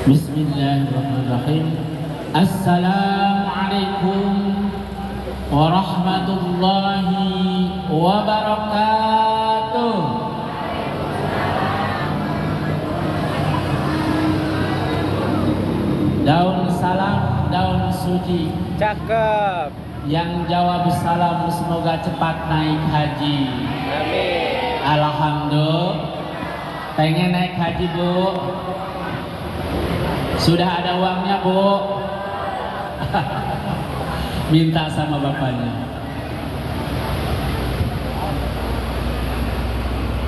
Bismillahirrahmanirrahim. Assalamualaikum warahmatullahi wabarakatuh. Daun salam, daun suci. Cakep. Yang jawab salam semoga cepat naik haji. Amin. Alhamdulillah. Pengen naik haji, Bu? Sudah ada uangnya, Bu? Minta sama bapaknya.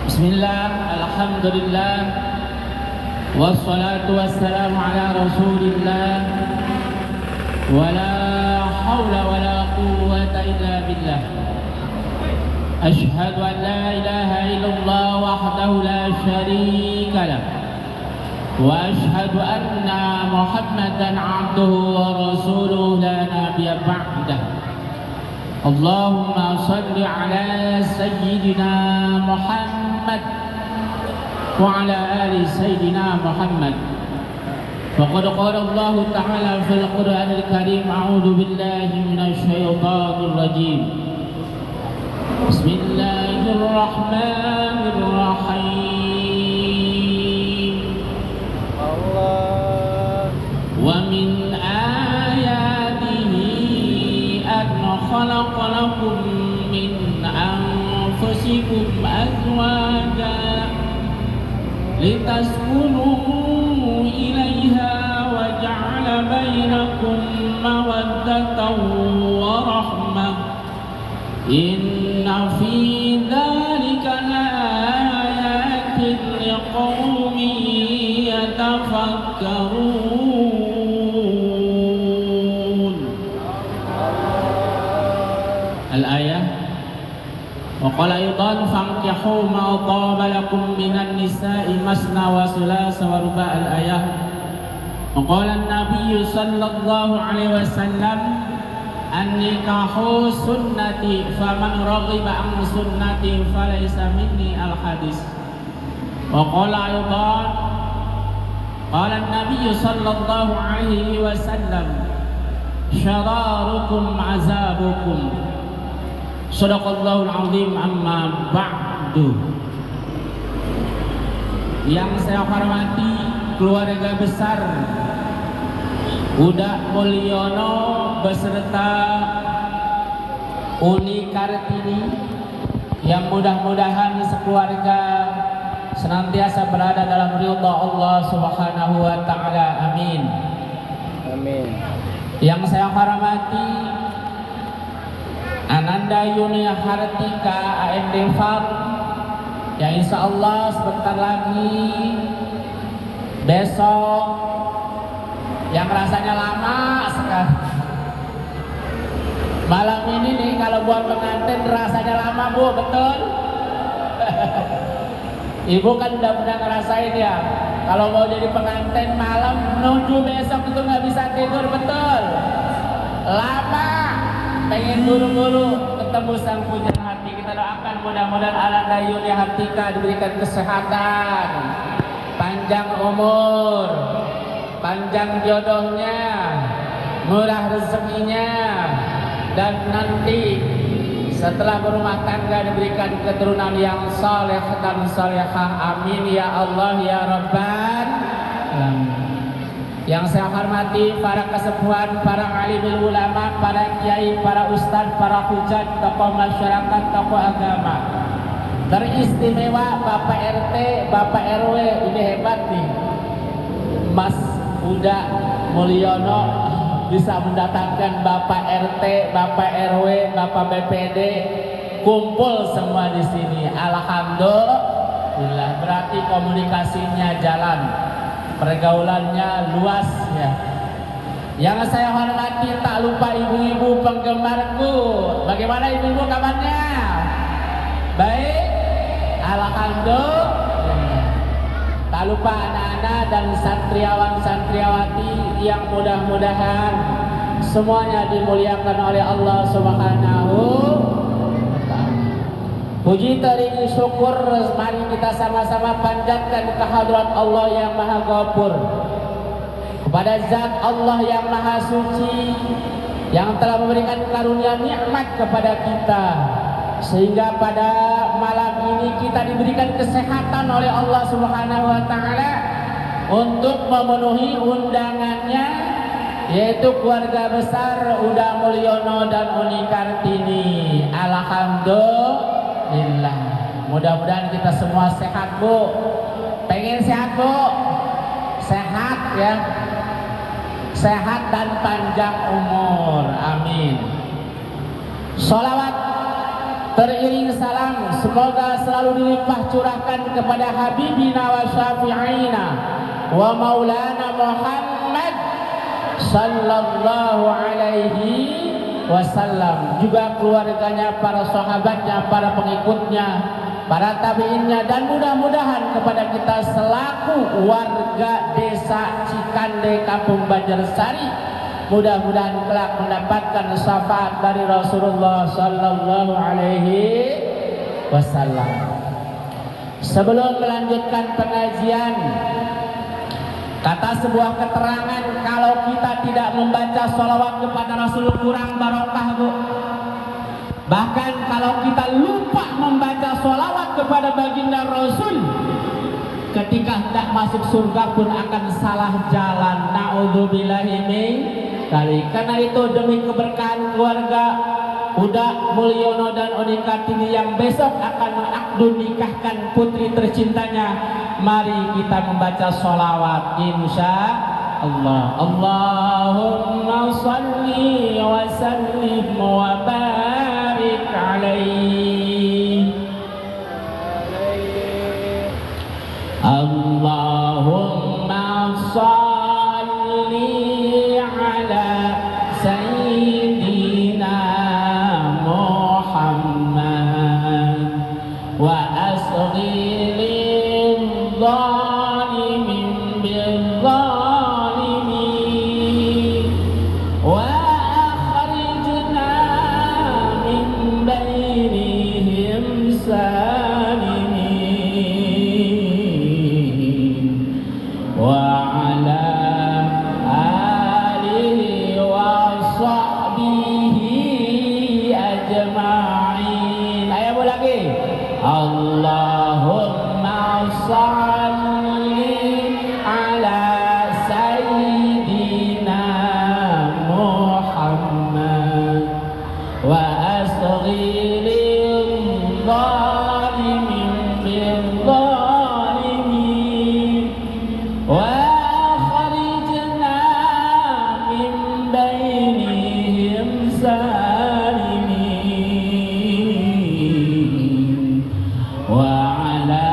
Bismillah, alhamdulillah, wassalatu wassalamu ala rasulillah, wala hawla wala quwwata illa billah. Ashhadu an la ilaha illallah wahdahu la syarika lah, wa ashhadu anna Muhammadan abduhu wa rasuluhu la nabiyya ba'dah. Allahumma salli ala sayyidina Muhammad wa ala ali sayyidina Muhammad. Faqad qala Allah ta'ala fil Qur'anil Karim, a'udzu billahi minasy syaithanir rajim. Bismillahirrahmanirrahim. Allah. Wa min ayatihi an khalaqa lakum min anfusikum azwajan litaskunu ilaiha wa ja'ala bainakum mawaddatan wa rahmah. Inna fi dzalika laayatin liqaumin yatafakkarun. Al-ayah. Wa qala aidan fankihu ma taba lakum minan nisa'i masna wa sulasa wa ruba'. Al-ayah. Wa qala an-nabiy sallallahu alaihi wasallam, an-nikahu sunnati faman raghiba an sunnati falaysa minni. Al-hadis. Wa qala aidan qala an-nabiy sallallahu alaihi wasallam, syararukum azabukum. Shadaqallahul azim. Amma ba'du. Yang saya hormati keluarga besar Uda Mulyono beserta Uni Kartini, yang mudah-mudahan sekeluarga senantiasa berada dalam ridha Allah Subhanahu wa taala. Amin. Amin. Yang saya hormati Ananda Yuni Hartika AMD Farm, yang insya Allah sebentar lagi besok, yang rasanya lama sekali. Malam ini nih kalau buat pengantin rasanya lama, Bu, betul? Ibu kan udah pernah ngerasain ya, kalau mau jadi pengantin malam menuju besok itu nggak bisa tidur, betul? Lama, pengen buru-buru ketemu sang punya hati. Kita doakan mudah-mudahan Ananda Yuni Hartika diberikan kesehatan, panjang umur, panjang jodohnya, murah rezekinya, dan nanti setelah berumah tangga diberikan keturunan yang saleh dan salehah. Amin ya Allah ya Rabbal alamin. Yang saya hormati para kesepuhan, para alimul ulama, para kiai, para ustadz, para hujat, tokoh masyarakat, tokoh agama. Teristimewa Bapak RT, Bapak RW, ini hebat nih. Mas Uda Mulyono bisa mendatangkan Bapak RT, Bapak RW, Bapak BPD kumpul semua di sini. Alhamdulillah, berarti komunikasinya jalan, pergaulannya luas ya. Yang saya hormati tak lupa ibu-ibu penggemarku. Bagaimana ibu-ibu kabarnya? Baik, alhamdulillah. Tak lupa anak-anak dan santriawan-santriawati yang mudah-mudahan semuanya dimuliakan oleh Allah Subhanahu wa ta'ala. Puji terigu syukur, mari kita sama-sama panjatkan kehadirat Allah yang Maha Ghafur. kepada zat Allah yang maha suci yang telah memberikan karunia nikmat kepada kita, sehingga pada malam ini kita diberikan kesehatan oleh Allah Subhanahu wa taala untuk memenuhi undangannya, yaitu keluarga besar Uda Mulyono dan Uni Kartini. Alhamdulillah. Mudah-mudahan kita semua sehat, Bu. Pengen sehat, Bu? Sehat ya. Sehat dan panjang umur. Amin. Sholawat teriring salam semoga selalu dilimpah curahkan kepada Habibina wa Syafi'ina wa Maulana Muhammad sallallahu alaihi wasallam, juga keluarganya, para sahabatnya, para pengikutnya, para tabi'innya, dan mudah-mudahan kepada kita selaku warga desa Cikande Kampung Banjarsari, mudah-mudahan kelak mendapatkan syafaat dari Rasulullah sallallahu alaihi wasallam. Sebelum melanjutkan pengajian, kata sebuah keterangan, kalau kita tidak membaca sholawat kepada Rasul kurang barokah, Bu. Bahkan kalau kita lupa membaca sholawat kepada baginda Rasul, ketika hendak masuk surga pun akan salah jalan. Na'udzubillahi min dzalik. Karena itu demi keberkahan keluarga Uda Mulyono dan Uni Kartini yang besok akan mengakdu nikahkan putri tercintanya, mari kita membaca sholawat insya Allah. Allahumma salli wa sallim wa barik alaihi. Allahumma salli ala sayyidina Muhammad wa asghilil zalimin bil zalimin wa akhrijna min bainihim salimin wa ala alihi wa sahbihi ajma'in. Ayo lagi. Allahumma salli ala sayyidina Muhammad wa asghilil zalimin bil zalimin wa akhrijna min bainihim salimin wa ala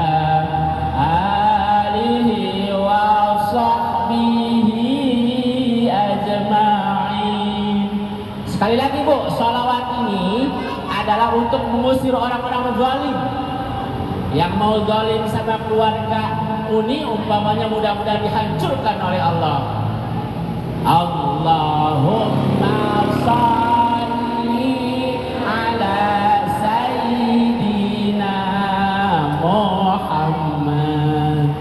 alihi wa sahbihi ajma'in. Sekali lagi, Bu, sholawat ini adalah untuk mengusir orang-orang zalim yang mau zalim sama keluarga Uni, umpamanya mudah-mudahan dihancurkan oleh Allah. Allahumma salli ala sayyidina Muhammad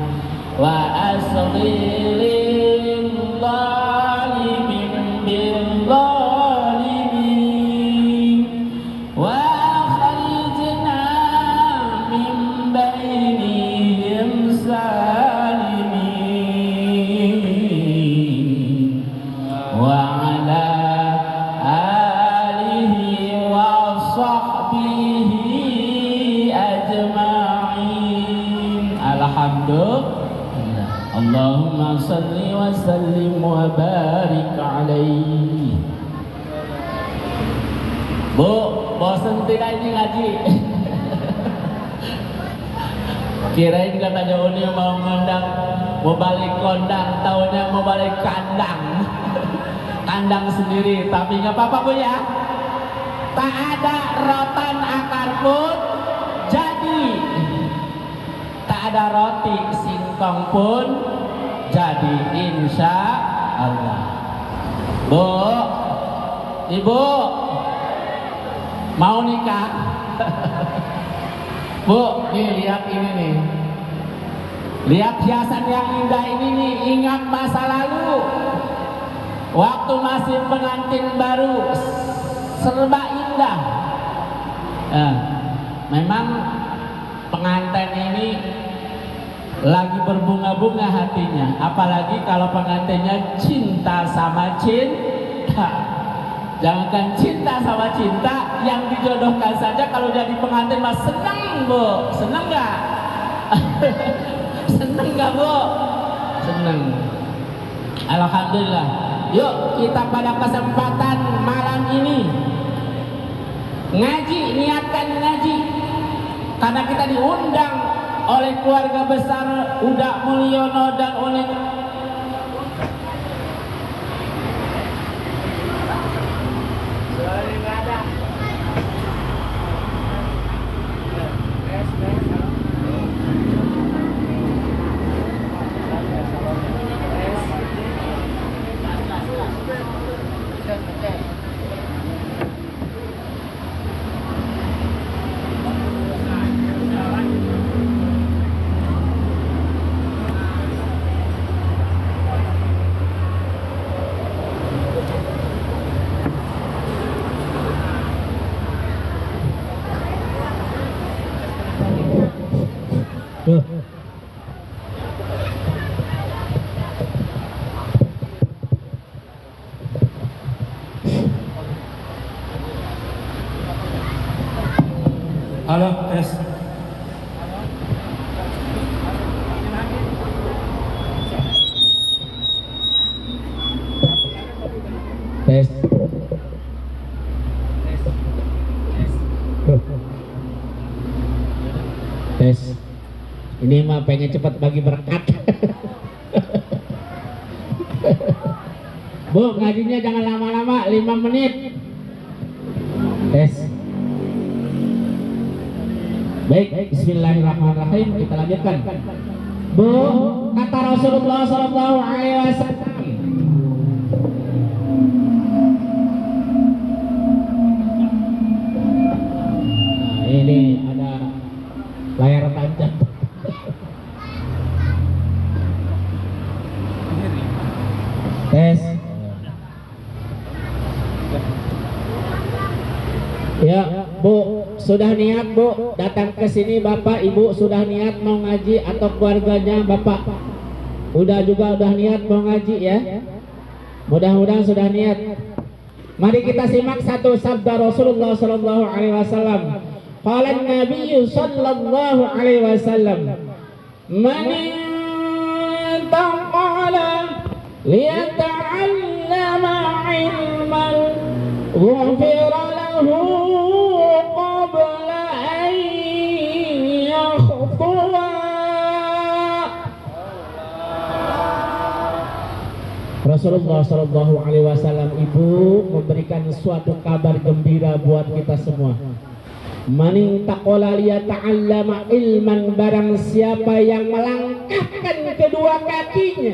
wa asghilil zalimin bil zalimin wa akhrijna min bainihim salimin wa ala alihi wa sahbihi ajma'in. Alhamdulillah. Allahumma salli wa sallim wa barik alaihi. Bu, bosan tidak ini ngaji? Kirain katanya Uni mau ngundang, mau balik kondang, taunya mau balik kandang. Kandang sendiri, tapi nggak apa-apa, Bu ya. Tak ada rotan akar pun jadi, tak ada roti singkong pun jadi, insya Allah. Bu, Ibu mau nikah? Bu, nih lihat ini nih. Lihat hiasan yang indah ini nih, ingat masa lalu. waktu masih pengantin baru serba indah. Memang pengantin ini lagi berbunga-bunga hatinya, apalagi kalau pengantinnya cinta sama cinta. Jangankan cinta sama cinta, yang dijodohkan saja kalau jadi pengantin mas seneng bu, seneng nggak? Seneng nggak bu? Seneng. Alhamdulillah. Yuk kita pada kesempatan malam ini ngaji, niatkan ngaji, karena kita diundang oleh keluarga besar Uda Mulyono dan oleh Halo, tes. tes. Tes. Ini mah pengen cepat bagi berkat. Bu, ngajinya jangan lama-lama, 5 menit. Tes. Baik, bismillahirrahmanirrahim, kita lanjutkan. Bu, kata Rasulullah sallallahu alaihi wasallam. Nah, ini ada layar tancap. Tes. Ya, Bu, sudah niat Bu datang ke sini, Bapak Ibu sudah niat mau ngaji atau keluarganya Bapak udah niat mau ngaji ya. Mudah-mudahan sudah niat. Mari kita simak satu sabda Rasulullah sallallahu alaihi wasallam. Qala Nabi sallallahu alaihi wasallam, "Man taqala liyata'allama 'ilman ghufira lahu qabla an yakhtuwa." Rasulullah sallallahu alaihi wasallam Ibu memberikan suatu kabar gembira buat kita semua. Man taqala liyata'allama ilman, barang siapa yang melangkahkan kedua kakinya,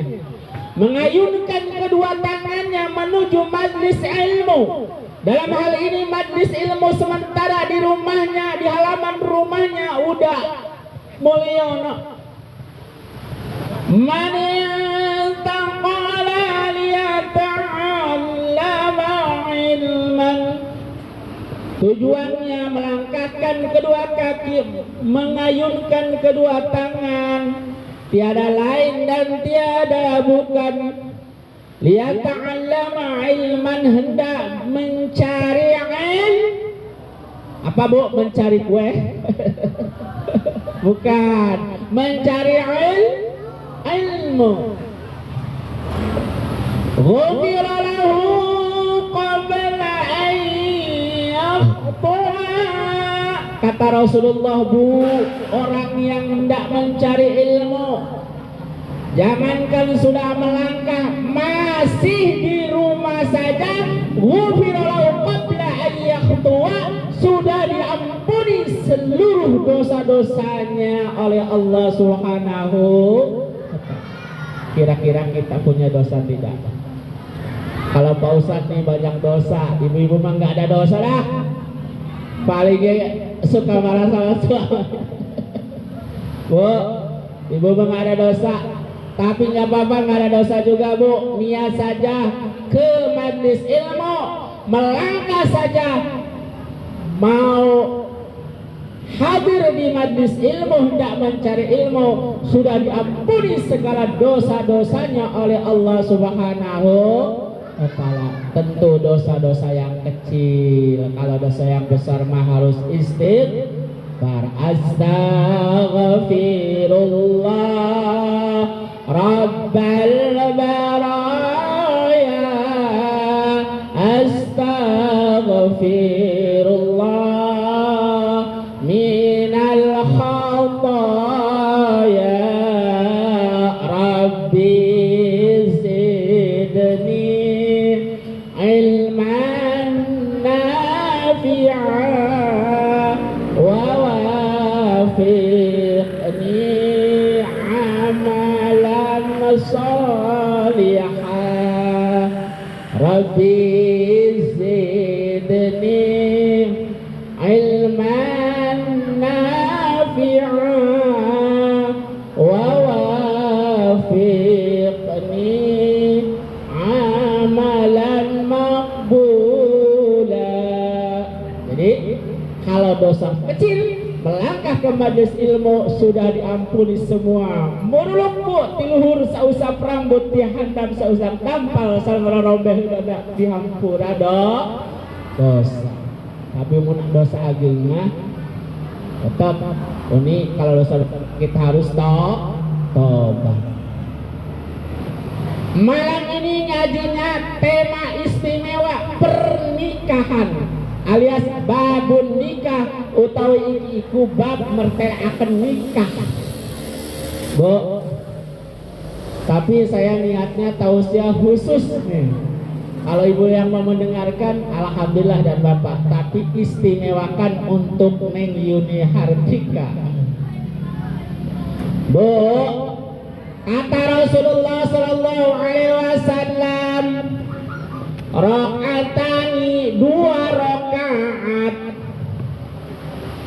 mengayunkan kedua tangannya menuju majlis ilmu. Dalam hal ini majlis ilmu sementara di rumahnya, di halaman rumahnya Uda Mulyono. Man taqala liyata'allama ilman, tujuannya melangkahkan kedua kaki, mengayunkan kedua tangan, tiada lain dan tiada bukan liyata'allama ilman, hendak mencari ilmu. Apa Bu? Mencari kue? Bukan, mencari ilmu. Ghufira lahu qabla an yakhtu'a. Kata Rasulullah, Bu, orang yang hendak mencari ilmu, jangankan sudah melangkah, masih di rumah saja, ghufira lahu qabla an yakhtu'a, sudah diampuni seluruh dosa-dosanya oleh Allah Subhanahu. Kira-kira kita punya dosa tidak? Kalau Pak Ustadz nih banyak dosa, ibu-ibu mah nggak ada dosa dah. Paling suka marah sama suami. Bu, ibu mah nggak ada dosa. Tapi nggak apa-apa, nggak ada dosa juga Bu. Niat saja ke majelis ilmu, melangkah saja mau hadir di majelis ilmu, hendak mencari ilmu, sudah diampuni segala dosa-dosanya oleh Allah Subhanahu wa Ta'ala. Tentu dosa-dosa yang kecil, kalau dosa yang besar mah harus istighfar. Astaghfirullah Rabbal baraya, astaghfirullah minal khataya, Rabbi zidni ilman nafi'a wa wafiqni salihah, Rabbi zidni ilman nafi'a wa wafiqni amalan maqbula. Jadi kalau dosa kecil melangkah ke majelis ilmu sudah diampuni semua. Muruluk Bu tiluhur sausap rambut dihandap sausap tampal salmara rombeh dada dihampura dosa. Tapi mun dosa agengna tetap ini kalau dosa kita harus tobat. Malam ini ngajinya tema istimewa pernikahan alias babun nikah utawi iku bab mertelaaken nikah Bu. Tapi saya niatnya tausiah khusus nih. Kalau ibu yang mau mendengarkan alhamdulillah dan bapak, tapi istimewakan untuk Neng Yuni Hardika Bu. Kata Rasulullah sallallahu alaihi wasallam, rakaatani 2 rakaat,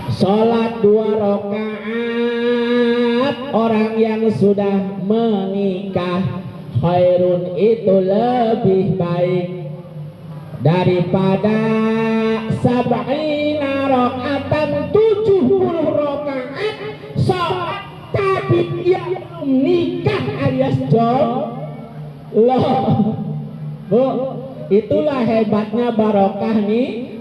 sholat 2 rakaat orang yang sudah menikah khairun itu lebih baik daripada sab'ina rakaatan 70 rakaat sholat tapi dia belum nikah alias jomblo Bu. Itulah hebatnya barokah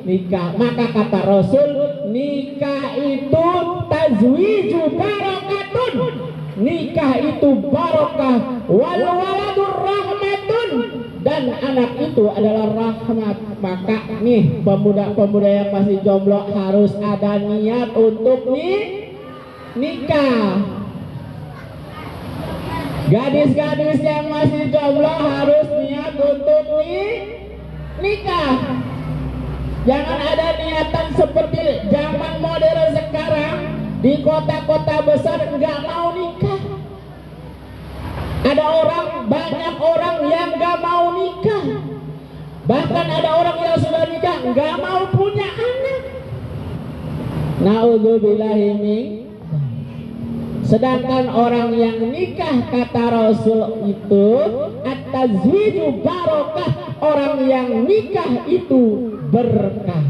nikah. Maka kata Rasul, nikah itu tazwiju barokatun, nikah itu barokah, wal waladur rahmatun, dan anak itu adalah rahmat. Maka nih pemuda-pemuda yang masih jomblo harus ada niat untuk nikah. Gadis-gadis yang masih jomblo harus niat untuk nikah. Jangan ada niatan seperti zaman modern sekarang di kota-kota besar nggak mau nikah. Ada banyak orang yang nggak mau nikah. Bahkan ada orang yang sudah nikah nggak mau punya anak. Naudzubillahi min. Sedangkan orang yang nikah kata Rasul itu at-tazwiju barokah, orang yang nikah itu berkah.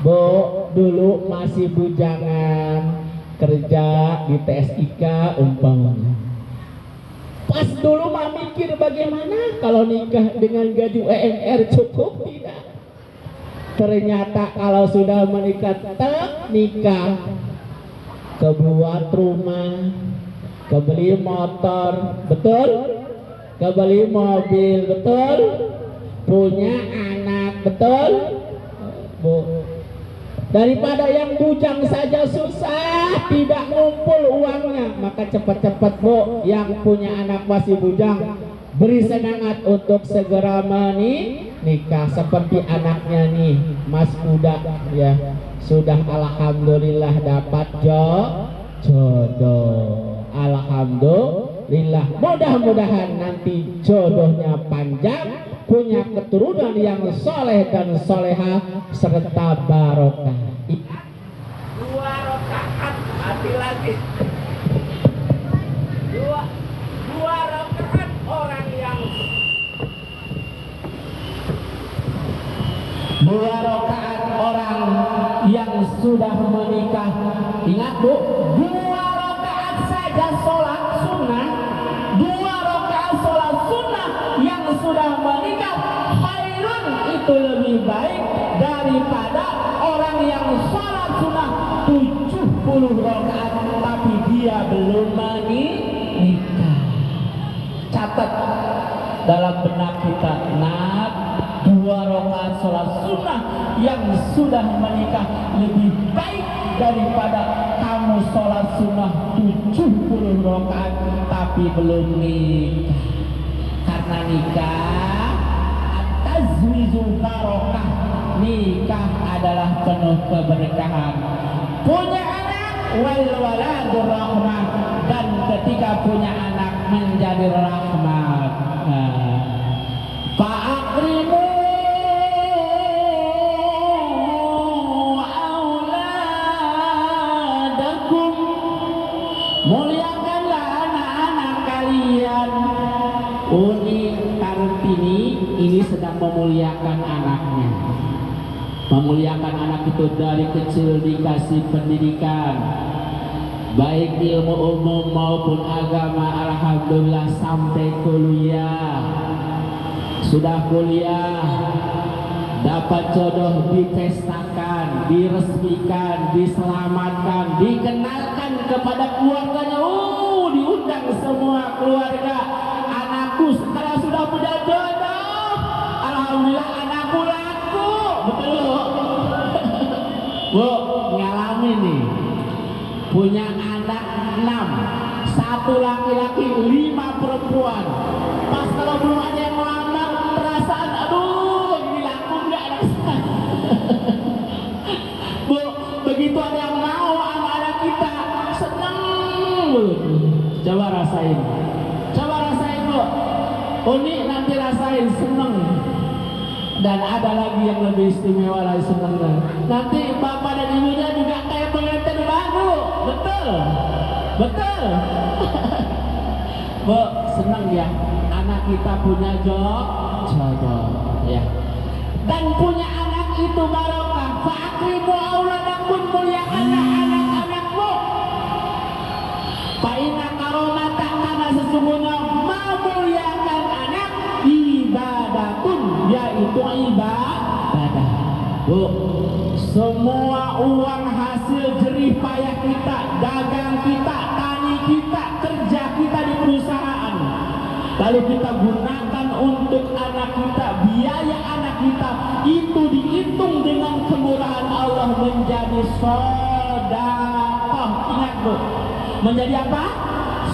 Bu, dulu masih bujangan kerja di TSIK umpamanya. Pas dulu mah mikir bagaimana kalau nikah dengan gaji UMR cukup tidak. Ternyata kalau sudah menikah nikah, kebuat rumah, kebeli motor, betul? Kebeli mobil, betul? Punya anak, betul? Bu. Daripada yang bujang saja susah, tidak ngumpul uangnya, maka cepat-cepat Bu, yang punya anak masih bujang, beri semangat untuk segera menikah. Seperti anaknya nih, Mas Kuda ya. Sudah alhamdulillah dapat jodoh. Alhamdulillah. Mudah-mudahan nanti jodohnya panjang, punya keturunan yang soleh dan solehah serta barokah. 2 rakaat, mati lagi. 2 yang sudah menikah. Ingat Bu, 2 rakaat saja sholat sunnah, 2 rakaat sholat sunnah yang sudah menikah, khairun, itu lebih baik daripada orang yang sholat sunnah 70 rakaat tapi dia belum menikah. Catat dalam benak kita, nak, 2 rakaat sholat sunnah yang sudah menikah lebih baik daripada kamu sholat sunnah 70 rakaat tapi belum nikah. Karena nikah tazwijul barokah, nikah adalah penuh keberkahan. Punya anak wal waladur rahmah, dan ketika punya anak menjadi rahmat. Fa'akrimu auladakum, muliakanlah anak-anak kalian. Uni Kartini ini sedang memuliakan anaknya. Memuliakan anak itu dari kecil dikasih pendidikan, baik ilmu umum maupun agama, alhamdulillah sampai kuliah. Sudah kuliah, dapat jodoh, dipestakan, diresmikan, diselamatkan, dikenalkan kepada keluarganya. Diundang semua keluarga. Anakku setelah sudah punya jodoh, alhamdulillah anakku laku. Betul Bu, ngalamin nih, punya anak 6, 1 laki-laki 5 perempuan. Pas kalau belum ada yang melamar, perasaan aduh ini laku nggak anak saya. Bu, begitu ada yang mau sama anak kita, seneng Bu. Coba rasain Bu. Unik, nanti rasain, seneng. Dan ada lagi yang lebih istimewa lagi, seneng. Nanti bapak dan ibunya juga kayak pengantin baru. Betul Bu, seneng ya anak kita punya jodoh ya. Dan punya anak itu barokah. Fa'akrimu auladakum, muliakanlah anak-anakmu. Fa'inna karomata, karena sesungguhnya memuliakan anak ibadatun, yaitu ibadah. Bu, semua uang hasil jerih payah kita, dagang kita, tani kita, kerja kita di perusahaan, lalu kita gunakan untuk anak kita, biaya anak kita, itu dihitung dengan kemurahan Allah menjadi sedekah. Ingat Bu, menjadi apa?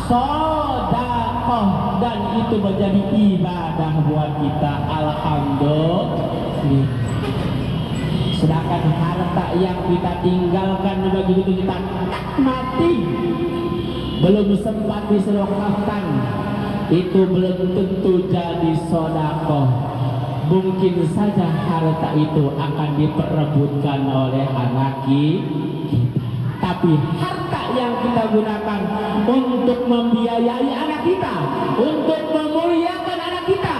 Sedekah, dan itu menjadi ibadah buat kita. Alhamdulillah. Sedangkan harta yang kita tinggalkan begitu kita mati, belum sempat disedekahkan, itu belum tentu jadi sedekah. Mungkin saja harta itu akan diperebutkan oleh anak kita. Tapi harta yang kita gunakan untuk membiayai anak kita, untuk memuliakan anak kita,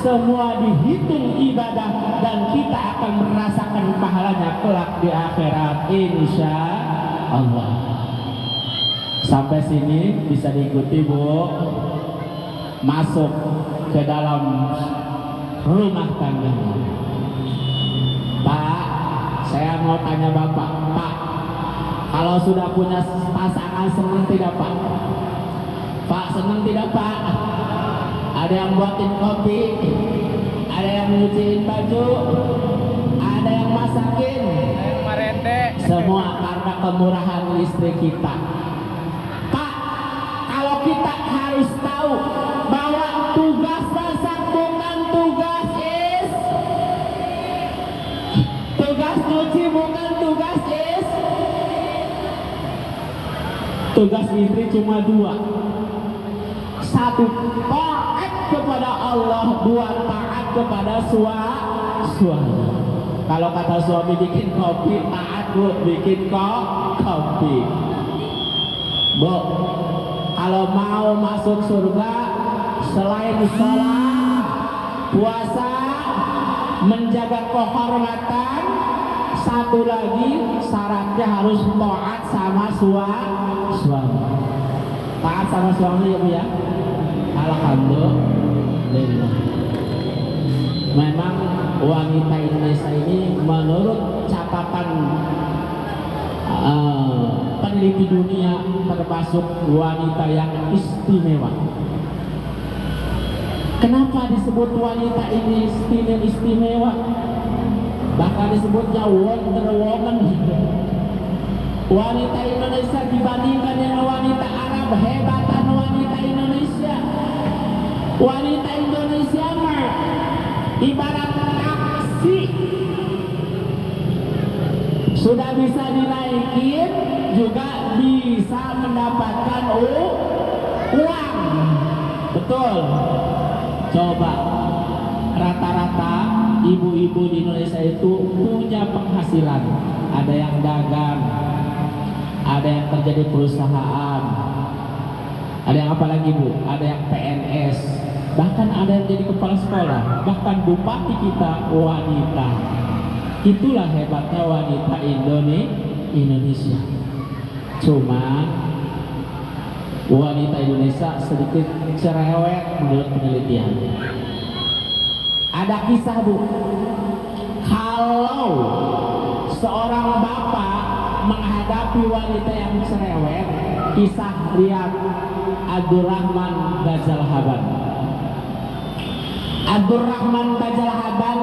semua dihitung ibadah, dan kita akan merasakan pahalanya kelak di akhirat, insya Allah. Sampai sini bisa diikuti Bu. Masuk ke dalam rumah tangga. Pak, saya mau tanya Bapak, Pak, kalau sudah punya pasangan senang tidak Pak? Pak, senang tidak Pak? Ada yang buatin kopi, ada yang nyuciin baju, ada yang masakin, semua karena kemurahan istri kita. Pak, kalau kita harus tahu bahwa tugas masak bukan tugas nyuci bukan tugas tugas istri cuma 2. 1, taat kepada Allah, 2, taat kepada suami. Kalau kata suami bikin kopi, taat Bu, bikin kopi. Bu, kalau mau masuk surga, selain sholat, puasa, menjaga kehormatan, Satu lagi syaratnya harus taat sama suami. Taat sama suami ya Bu ya. Alhamdulillah. Memang wanita Indonesia ini menurut catatan peneliti dunia termasuk wanita yang istimewa. Kenapa disebut wanita ini istimewa? Bahkan disebutnya Wonder Woman. Wanita Indonesia dibandingkan dengan wanita Arab, hebatan wanita Indonesia. Wanita Indonesia mah ibarat taksi, sudah bisa dinaikin juga bisa mendapatkan uang. Betul. Coba rata-rata ibu-ibu di Indonesia itu punya penghasilan. Ada yang dagang, ada yang kerja di perusahaan, ada yang apa lagi Bu? Ada yang PNS, bahkan ada yang jadi kepala sekolah, bahkan bupati kita wanita. Itulah hebatnya wanita Indonesia. Cuma wanita Indonesia sedikit cerewet menurut penelitian. Ada kisah Bu, kalau seorang bapak menghadapi wanita yang cerewet, kisah lihat Abdurrahman Bajalhaban. Abdurrahman Bajalhaban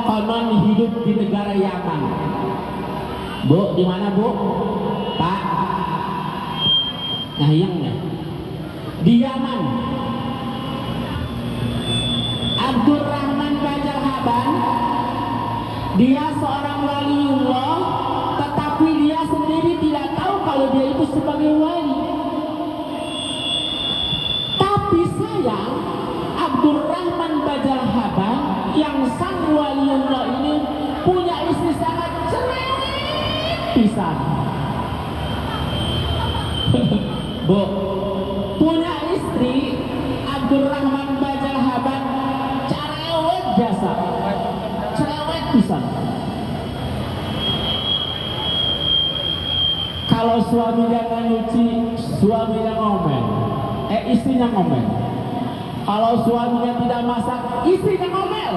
konon hidup di negara Yaman. Bu, di mana Bu? Pak? Ngayangnya di Yaman. Abdurrahman Bajalhaban, dia seorang waliullah, tetapi dia sendiri tidak tahu kalau dia itu sebagai wali. Tapi sayang, Abdurrahman Bajalhaban yang sang waliullah ini punya istri sangat cerewet pisan. Bu, punya istri Abdurrahman Bajalhaban cerewet biasa, cerewet pisan. Kalau suaminya nggak nyuci, suaminya ngomel. Istrinya ngomel. Kalau suaminya tidak masak, istrinya ngomel.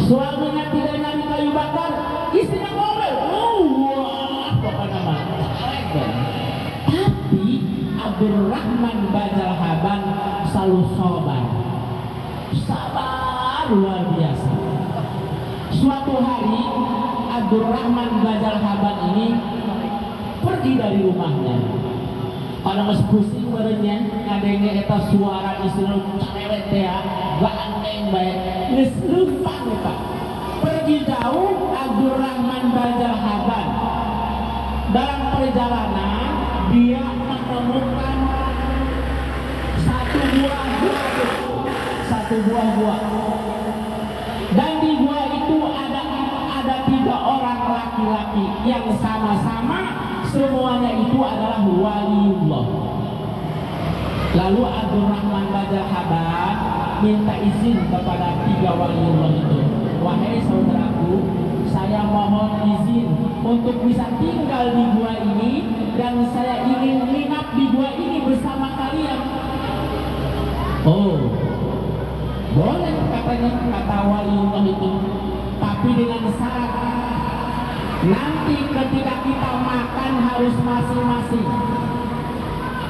Suaminya tidak nyari kayu bakar, istrinya ngomel. Wah, pokoknya mah. Tapi Abdurrahman Bajalhaban selalu sabar luar biasa. Suatu hari Abdurrahman Bajalhaban ini pergi dari rumahnya. Kalau mas pusing merenya ngadenge eta suara istri cerewet ya, ganteng bae, geus leumpang eta. Pergi jauh Abdurrahman Bajalhaban. Dalam perjalanan dia menemukan satu buah gua. Dan di gua itu ada 3 orang laki-laki yang sama-sama semuanya itu adalah waliullah. Lalu Abdurrahman Bajalhaban minta izin kepada 3 waliullah itu. Wahai saudaraku, saya mohon izin untuk bisa tinggal di gua ini dan saya ingin menginap di gua ini bersama kalian. Oh, boleh katanya, kata waliullah itu, tapi dengan syarat nanti ketika kita makan harus masing-masing.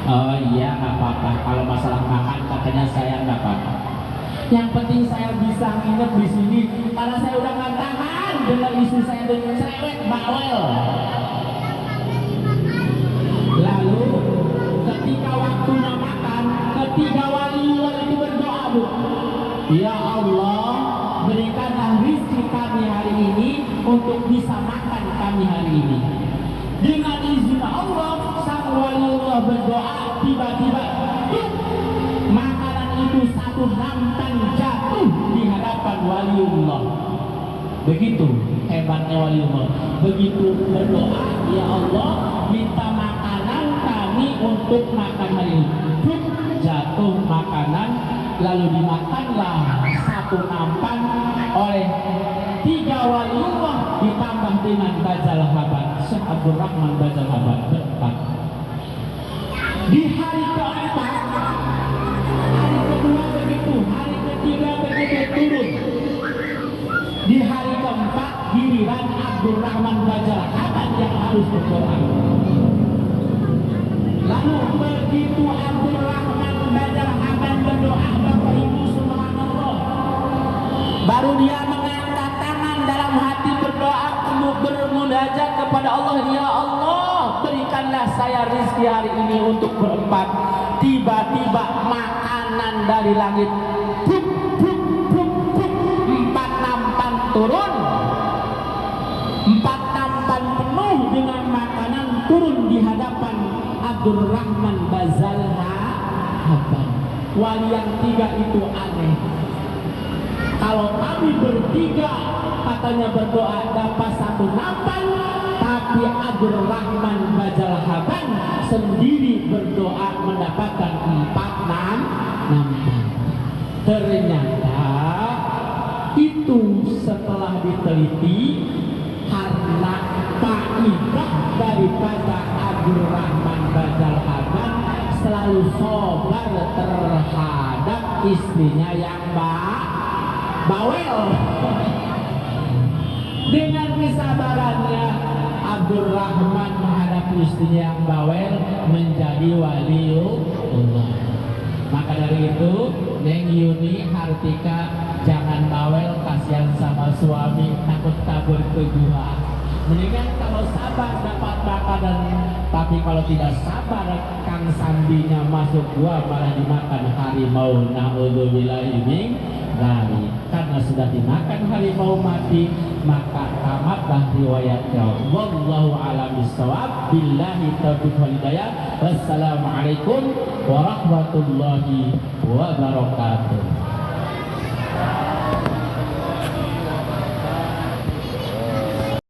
Oh iya, nggak apa-apa. Kalau masalah makan katanya saya nggak apa-apa. Yang penting saya bisa nginep di sini karena saya udah nggak tahan dengan istri saya dengan cerewet bawel. Lalu ketika waktunya makan, ketiga waliullah itu berdoa, Bu. Ya Allah, berikanlah rezeki kami hari ini untuk bisa makan kami hari ini. Dengan izin Allah, sang waliullah berdoa, tiba-tiba makanan itu satu nampan jatuh di hadapan waliullah. Begitu hebatnya waliullah. Begitu berdoa, ya Allah, minta makanan kami untuk makan hari ini. Jatuh makanan, lalu dimakanlah satu nampan oleh 3 waliullah ditambah dengan Bajal Haban, Syekh Abdurrahman Bajal Haban berempat. Di hari keempat, hari kedua begitu, hari ketiga begitu turun. Di hari keempat giliran Abdurrahman Bajal Haban yang harus berdoa. Lalu begitu Abdurrahman Bajal Haban berdoa, Bapak Ibu subhanallah, baru dia mengangkat tangan dalam hati berdoa, bermunajat kepada Allah, ya Allah berikanlah saya rezeki hari ini untuk berempat. Tiba-tiba makanan dari langit puk, puk, puk, puk, 4 nampan turun, 4 nampan penuh dengan makanan turun di hadapan Abdurrahman Bajal Haban. Wali yang 3 itu aneh. Kalau kami bertiga katanya berdoa dapat 1 nampan, tapi Abdurrahman Bajal Haban sendiri berdoa mendapatkan 4 nampan. Ternyata itu setelah diteliti karena faidah daripada Abdurrahman Bajal Haban selalu sabar terhadap istrinya yang bawel. Dengan kesabarannya Abdurrahman menghadapi istrinya yang bawel menjadi waliullah. Maka dari itu Neng Yuni Hartika jangan bawel, kasihan sama suami, takut kabur ke gua. Mendingan kalau sabar dapat makanan, tapi kalau tidak sabar Kang Sandinya masuk gua malah dimakan harimau. Na'udzubillahi min dzalik. Karena sudah dimakan harimau mati, maka tamatlah riwayatnya. Wallahu a'lam bishawab. Billahi taufiq wal hidayah. Wassalamualaikum warahmatullahi wabarakatuh.